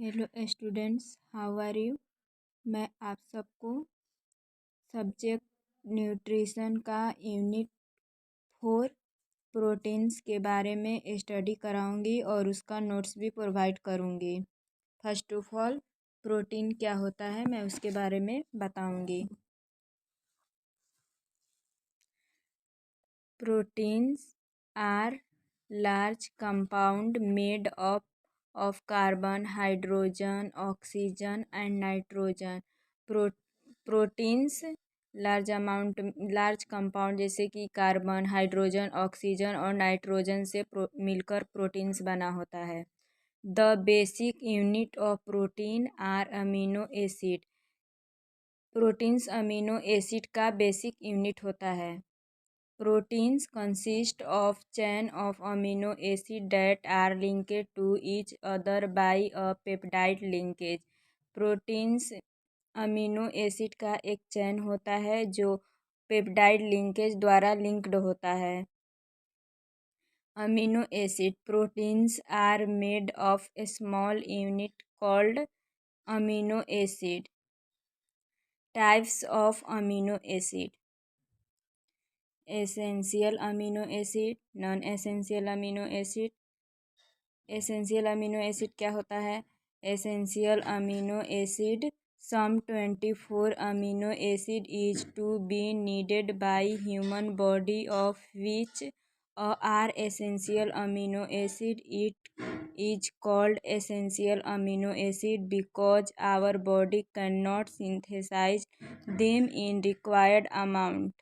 Hello students, how are you. मैं आप सबको सब्जेक्ट न्यूट्रिशन का यूनिट 4 प्रोटीन्स के बारे में स्टडी कराऊंगी और उसका नोट्स भी प्रोवाइड करूंगी। फर्स्ट ऑफ ऑल, प्रोटीन क्या होता है मैं उसके बारे में बताऊंगी। Proteins are large compound made up of carbon, hydrogen, oxygen and nitrogen. Proteins large compound जैसे कि कार्बन, हाइड्रोजन, ऑक्सीजन और नाइट्रोजन से मिलकर प्रोटीन्स बना होता है। The basic unit of protein are amino acid. Proteins amino acid का basic unit होता है। Proteins consist of chain of amino acid that are linked to each other by a peptide linkage. Proteins amino acid का एक चैन होता है जो peptide linkage द्वारा linked होता है। Amino acid proteins are made of a small unit called amino acid. Types of amino acid: essential amino acid, non essential amino acid. Essential amino acid क्या होता है? Essential amino acid some 24 amino acid is to be needed by human body of which are essential amino acid. It is called essential amino acid because our body cannot synthesize them in required amount.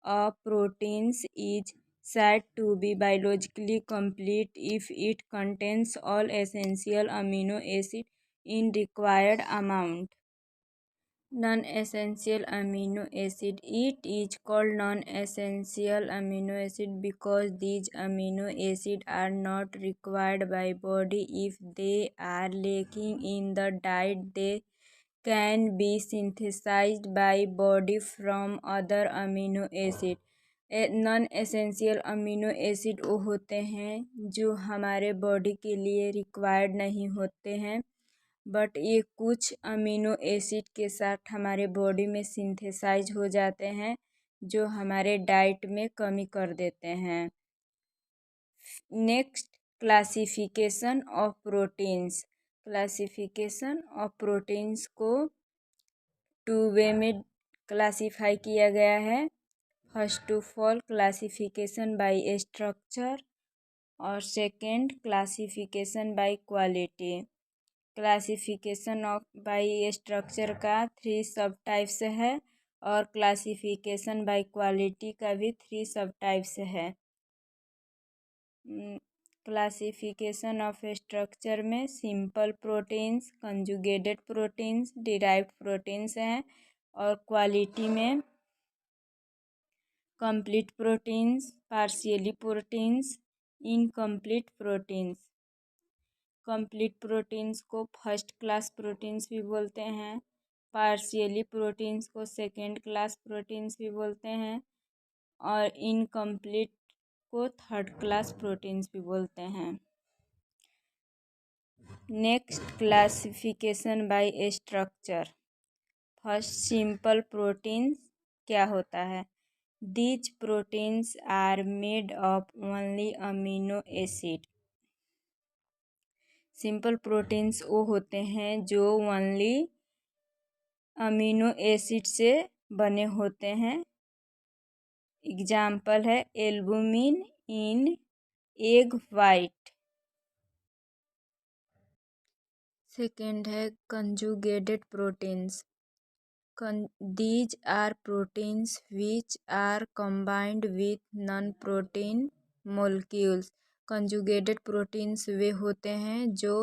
A protein is said to be biologically complete if it contains all essential amino acid in required amount. Non-essential amino acid: it is called non-essential amino acid because these amino acids are not required by body. If they are lacking in the diet, they can be synthesized by body from other amino acid. Non essential amino acid वो होते हैं जो हमारे body के लिए required नहीं होते हैं, बट ये कुछ अमीनो एसिड के साथ हमारे बॉडी में सिंथेसाइज हो जाते हैं जो हमारे डाइट में कमी कर देते हैं। Next, classification of proteins. Classification of proteins को 2 वे में क्लासीफाई किया गया है। First of all, classification by structure और second classification by quality. Classification of by structure का 3 सब टाइप्स है और क्लासिफिकेशन बाय क्वालिटी का भी 3 सब टाइप्स है। क्लासिफिकेशन ऑफ स्ट्रक्चर में simple proteins, conjugated proteins, derived proteins हैं और क्वालिटी में complete proteins, partially proteins, incomplete proteins. Complete proteins को फर्स्ट क्लास प्रोटीन्स भी बोलते हैं, पार्शियली प्रोटीन्स को सेकेंड क्लास प्रोटीन्स भी बोलते हैं और इनकम्प्लीट को थर्ड क्लास प्रोटीन्स भी बोलते हैं। Next, classification by structure. First, simple proteins क्या होता है? These proteins are made of only amino acid. Simple proteins वो होते हैं जो ओनली अमीनो एसिड से बने होते हैं। एग्जाम्पल है albumin in egg white. Second है conjugated proteins. These are proteins which are combined with non-protein molecules. Conjugated proteins वे होते हैं जो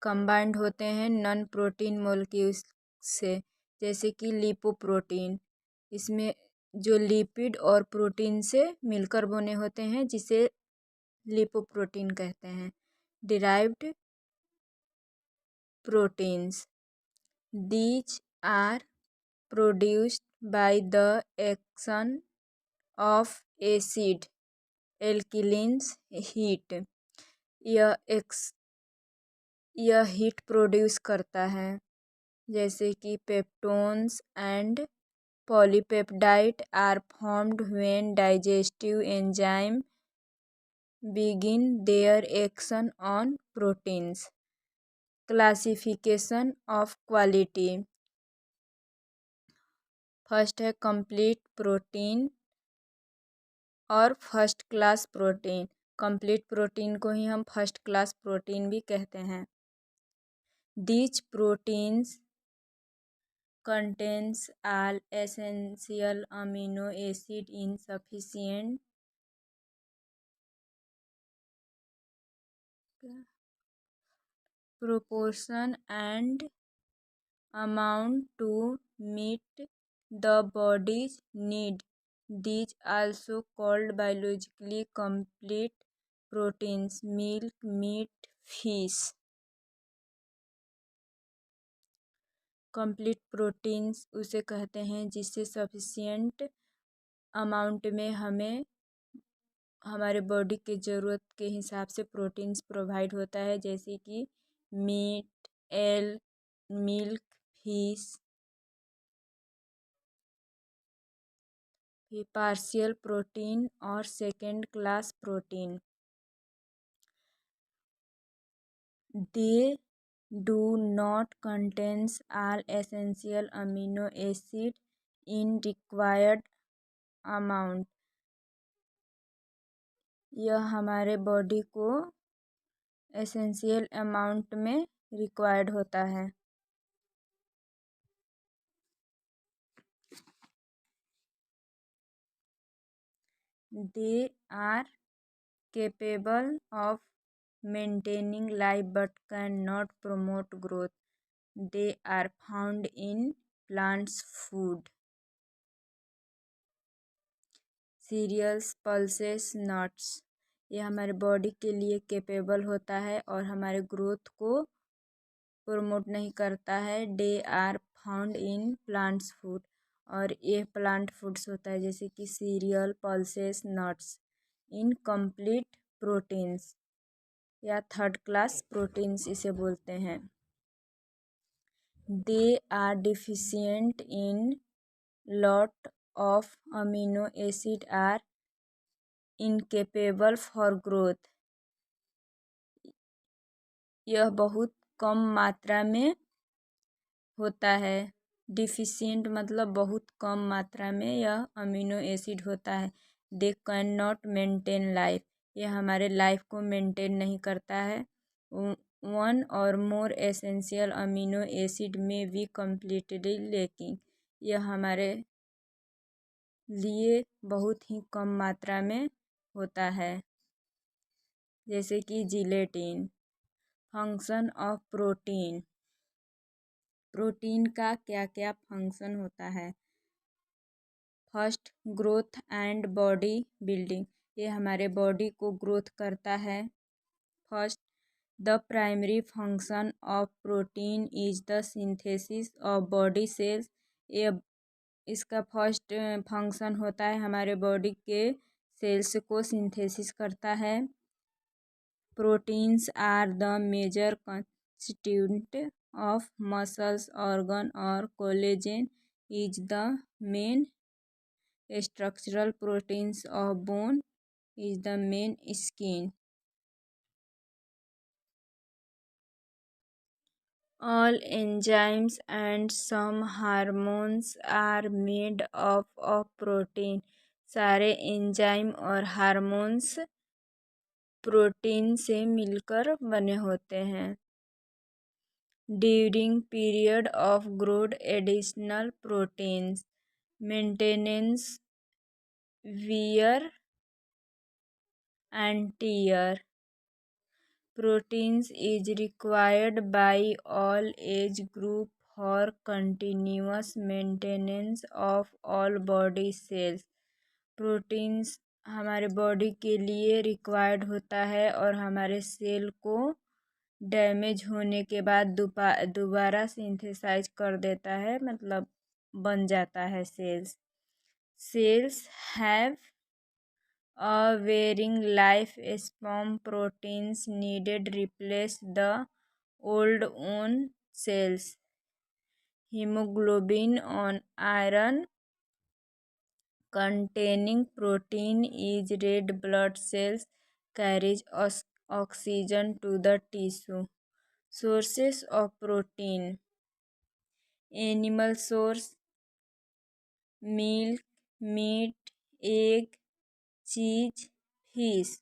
कंबाइंड होते हैं नॉन प्रोटीन मोलिक्यूल्स से, जैसे कि लिपोप्रोटीन। इसमें जो लिपिड और प्रोटीन से मिलकर बने होते हैं जिसे लिपोप्रोटीन कहते हैं। Derived proteins: these are produced by the action of acid alkylins heat. यह हीट प्रोड्यूस करता है, जैसे कि peptones and polypeptide are formed when digestive enzyme begin their action on proteins. Classification of quality. First है complete protein और first class protein. Complete protein को ही हम फर्स्ट क्लास प्रोटीन भी कहते हैं। These proteins contains all essential amino acid in sufficient proportion and amount to meet the body's need. These also called biologically complete proteins, milk, meat, fish. Complete proteins उसे कहते हैं जिससे sufficient amount में हमें हमारे बॉडी के ज़रूरत के हिसाब से प्रोटीन्स प्रोवाइड होता है, जैसे कि meat, egg, milk, fish. Partial protein और second class protein. They do not contains all essential amino acid in required amount. यह हमारे बॉडी को एसेंशियल अमाउंट में रिक्वायर्ड होता है। They are capable of maintaining life but cannot promote growth. They are found in plants' food, cereals, pulses, nuts. ये हमारे body के लिए कैपेबल होता है और हमारे ग्रोथ को प्रमोट नहीं करता है। They are found in plants food, और ये प्लांट फूड्स होता है जैसे कि cereal, pulses, nuts. Incomplete proteins या थर्ड क्लास प्रोटीन्स इसे बोलते हैं। They are deficient in lot of amino acid are incapable for growth. यह बहुत कम मात्रा में होता है। डिफिशियंट मतलब बहुत कम मात्रा में यह अमीनो एसिड होता है। They can not maintain life, यह हमारे लाइफ को मेंटेन नहीं करता है। वन और मोर एसेंशियल अमीनो एसिड में भी कम्प्लीटली लेकिंग, यह हमारे लिए बहुत ही कम मात्रा में होता है, जैसे कि gelatin. Function of protein. Protein का क्या क्या फंक्शन होता है। First, growth and body building, ये हमारे बॉडी को ग्रोथ करता है। First, the primary function of protein is the synthesis of body cells. ये इसका फर्स्ट फंक्शन होता है हमारे बॉडी के सेल्स को सिंथेसिस करता है। Proteins are the major constituent of muscles organ or collagen is the main structural proteins of bone is the main skin. All enzymes and some hormones are made up of protein. सारे enzyme और hormones protein से मिलकर बने होते हैं। During period of growth additional proteins maintenance wear and tear. Proteins is required by all age group for continuous maintenance of all body cells. Proteins हमारे body के लिए रिक्वायर्ड होता है और हमारे सेल को डैमेज होने के बाद दोबारा सिंथेसाइज कर देता है, मतलब बन जाता है cells. Cells have a varying life span. Proteins needed replace the old on cells. Hemoglobin on iron containing protein is red blood cells carries oxygen to the tissue. Sources of protein: animal source, milk, meat, egg, cheese, fish.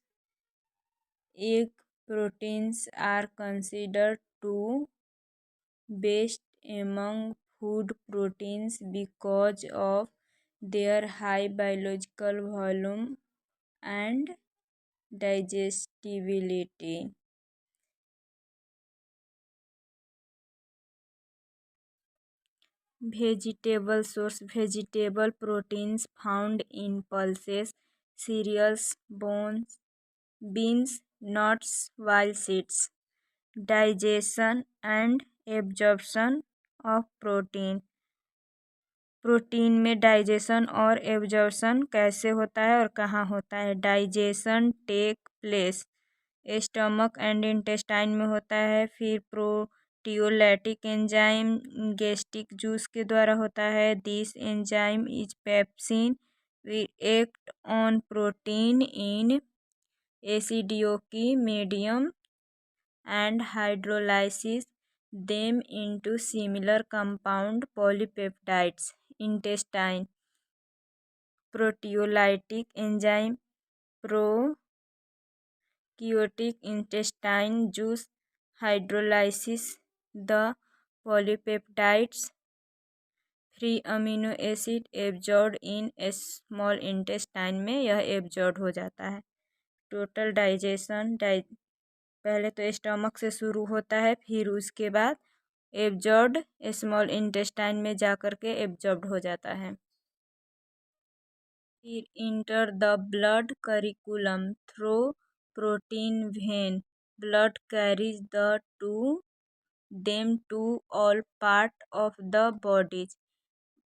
Egg proteins are considered to best among food proteins because of their high biological volume and digestibility. Vegetable source: vegetable proteins found in pulses, cereals, beans, nuts, wild seeds. Digestion and absorption of protein: protein में digestion और absorption कैसे होता है और कहाँ होता है? Digestion take place stomach and intestine में होता है। फिर प्रोटियोलाइटिक एंजाइम गैस्ट्रिक जूस के द्वारा होता है। This enzyme is pepsin act on protein in acidic medium and hydrolysis them into similar compound polypeptides. Intestine: proteolytic enzyme prokaryotic intestine juice hydrolysis the polypeptides. Free amino acid absorb in small intestine में यह absorb हो जाता है। Total digestion पहले तो stomach से शुरू होता है, फिर उसके बाद एब्जॉर्ब स्मॉल इंटेस्टाइन में जाकर के एब्जॉर्ब हो जाता है। फिर enter the blood curriculum through protein vein blood carries the them to all part of the bodies.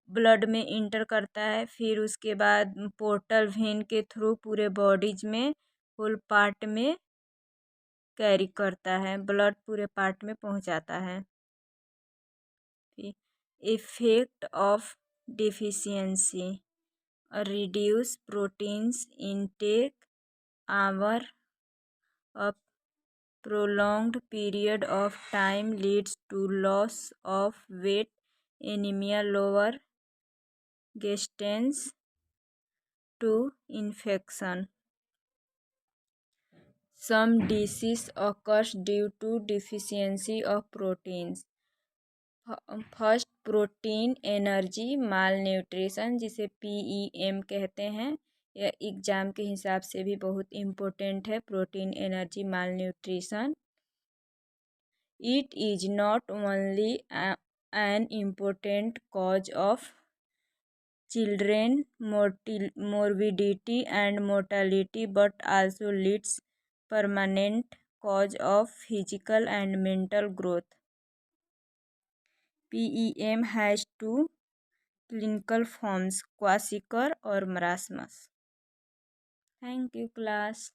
Blood में इंटर करता है, फिर उसके बाद पोर्टल वेन के थ्रू पूरे बॉडीज में फुल पार्ट में कैरी करता है, ब्लड पूरे पार्ट में पहुंचाता है। Effect of deficiency: reduce proteins intake over a prolonged period of time leads to loss of weight, anemia, lower resistance to infection. Some disease occurs due to deficiency of proteins. First, protein energy mall nutrition, जिसे PEM कहते हैं। यह exam के हिसाब से भी बहुत important है। Protein energy mall nutrition it is not only an important cause of children morbidity and mortality but also leads permanent cause of physical and mental growth. PEM has two clinical forms: क्वासिकर और marasmus. Thank you class.